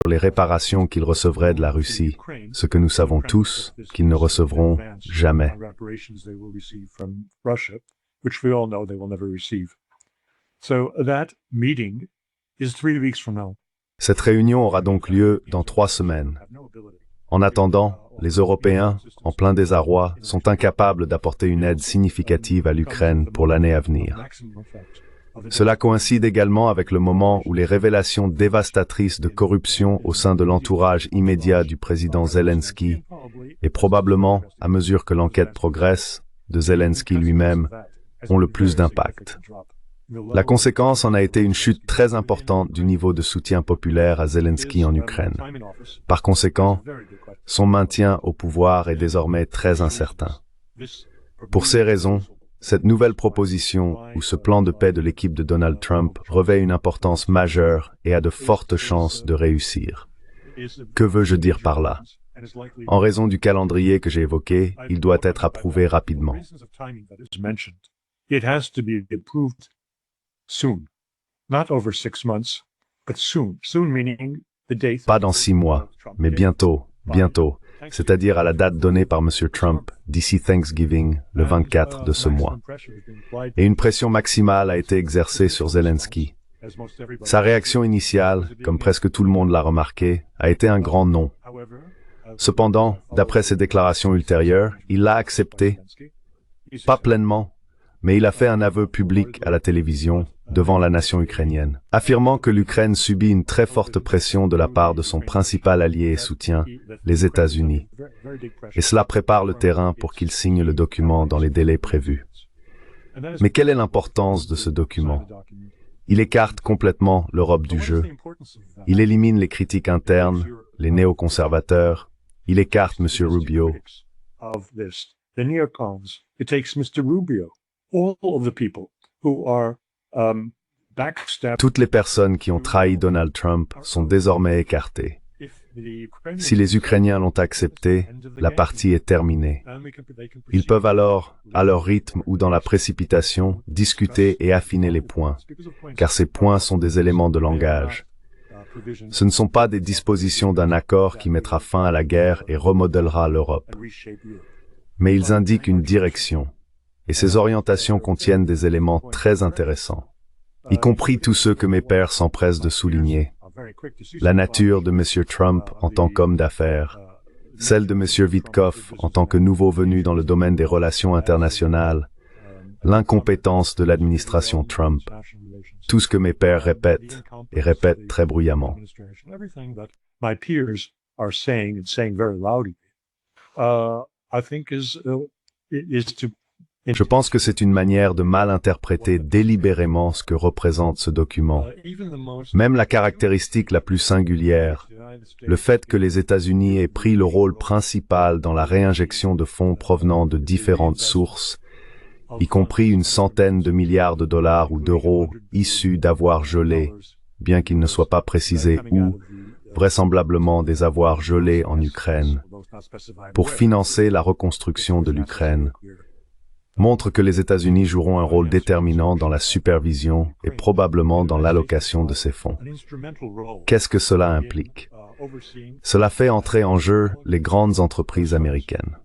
les réparations qu'ils recevraient de la Russie, ce que nous savons tous qu'ils ne recevront jamais. Cette réunion aura donc lieu dans 3 semaines. En attendant, les Européens, en plein désarroi, sont incapables d'apporter une aide significative à l'Ukraine pour l'année à venir. Cela coïncide également avec le moment où les révélations dévastatrices de corruption au sein de l'entourage immédiat du président Zelensky, et probablement, à mesure que l'enquête progresse, de Zelensky lui-même, ont le plus d'impact. La conséquence en a été une chute très importante du niveau de soutien populaire à Zelensky en Ukraine. Par conséquent, son maintien au pouvoir est désormais très incertain. Pour ces raisons, cette nouvelle proposition ou ce plan de paix de l'équipe de Donald Trump revêt une importance majeure et a de fortes chances de réussir. Que veux-je dire par là? En raison du calendrier que j'ai évoqué, il doit être approuvé rapidement. Pas dans 6 mois, mais bientôt, c'est-à-dire à la date donnée par M. Trump, d'ici Thanksgiving, le 24 de ce mois. Et une pression maximale a été exercée sur Zelensky. Sa réaction initiale, comme presque tout le monde l'a remarqué, a été un grand non. Cependant, d'après ses déclarations ultérieures, il l'a accepté, pas pleinement, mais il a fait un aveu public à la télévision, devant la nation ukrainienne, affirmant que l'Ukraine subit une très forte pression de la part de son principal allié et soutien, les États-Unis. Et cela prépare le terrain pour qu'il signe le document dans les délais prévus. Mais quelle est l'importance de ce document? Il écarte complètement l'Europe du jeu. Il élimine les critiques internes, les néoconservateurs. Il écarte M. Rubio. Toutes les personnes qui ont trahi Donald Trump sont désormais écartées. Si les Ukrainiens l'ont accepté, la partie est terminée. Ils peuvent alors, à leur rythme ou dans la précipitation, discuter et affiner les points, car ces points sont des éléments de langage. Ce ne sont pas des dispositions d'un accord qui mettra fin à la guerre et remodèlera l'Europe. Mais ils indiquent une direction. Et ces orientations contiennent des éléments très intéressants, y compris tous ceux que mes pairs s'empressent de souligner. La nature de M. Trump en tant qu'homme d'affaires, celle de M. Witkoff en tant que nouveau venu dans le domaine des relations internationales, l'incompétence de l'administration Trump, tout ce que mes pairs répètent, et répètent très bruyamment. Je pense que c'est une manière de mal interpréter délibérément ce que représente ce document. Même la caractéristique la plus singulière, le fait que les États-Unis aient pris le rôle principal dans la réinjection de fonds provenant de différentes sources, y compris une centaine de milliards de dollars ou d'euros issus d'avoirs gelés, bien qu'il ne soit pas précisé où, vraisemblablement des avoirs gelés en Ukraine, pour financer la reconstruction de l'Ukraine, montre que les États-Unis joueront un rôle déterminant dans la supervision et probablement dans l'allocation de ces fonds. Qu'est-ce que cela implique? Cela fait entrer en jeu les grandes entreprises américaines.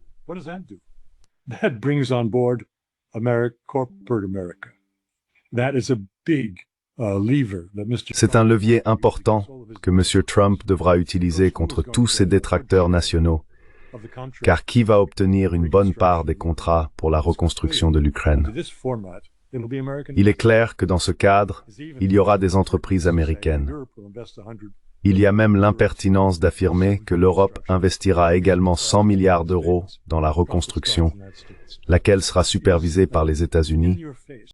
C'est un levier important que M. Trump devra utiliser contre tous ses détracteurs nationaux, car qui va obtenir une bonne part des contrats pour la reconstruction de l'Ukraine? Il est clair que dans ce cadre, il y aura des entreprises américaines. Il y a même l'impertinence d'affirmer que l'Europe investira également 100 milliards d'euros dans la reconstruction, laquelle sera supervisée par les États-Unis,